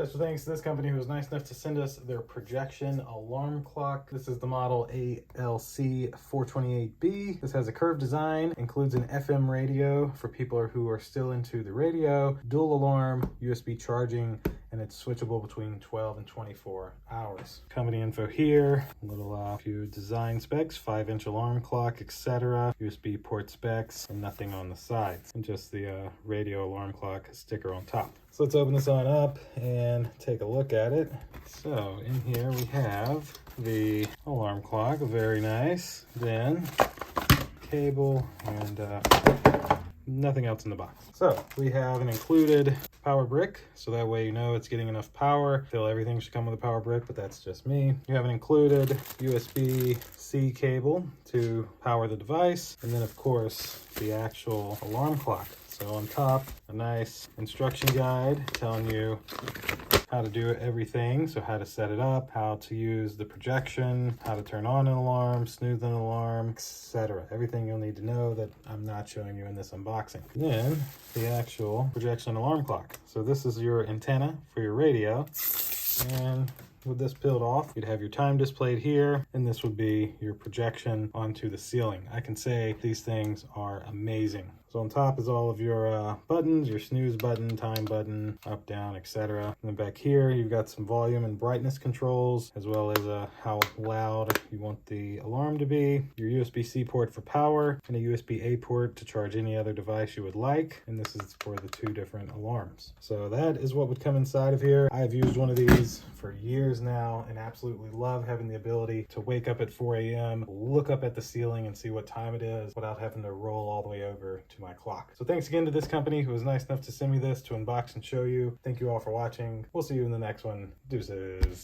Special thanks to this company who was nice enough to send us their projection alarm clock. This is the model ALC428B. This has a curved design, includes an FM radio for people who are still into the radio, dual alarm, USB charging, and it's switchable between 12 and 24 hours. Company info here, a little few design specs, 5-inch alarm clock, etc. USB port specs, and nothing on the sides, and just the radio alarm clock sticker on top. So let's open this on up and take a look at it. So in here we have the alarm clock, very nice. Then cable and nothing else in the box. So we have an included power brick, so that way you know it's getting enough power. Feel everything should come with a power brick, but that's just me. You have an included USB-C cable to power the device, and then of course the actual alarm clock. So on top, a nice instruction guide telling you how to do everything. So how to set it up, how to use the projection, how to turn on an alarm, snooze an alarm, etc. Everything you'll need to know that I'm not showing you in this unboxing. Then the actual projection alarm clock. So this is your antenna for your radio, and with this peeled off, you'd have your time displayed here, and this would be your projection onto the ceiling. I can say these things are amazing. So on top is all of your buttons, your snooze button, time button, up, down, etc. And then back here, you've got some volume and brightness controls, as well as how loud you want the alarm to be, your USB-C port for power, and a USB-A port to charge any other device you would like. And this is for the 2 different alarms. So that is what would come inside of here. I've used one of these for years now and absolutely love having the ability to wake up at 4 a.m., look up at the ceiling and see what time it is without having to roll all the way over to my clock. So thanks again to this company who was nice enough to send me this to unbox and show you. Thank you all for watching. We'll see you in the next one. Deuces.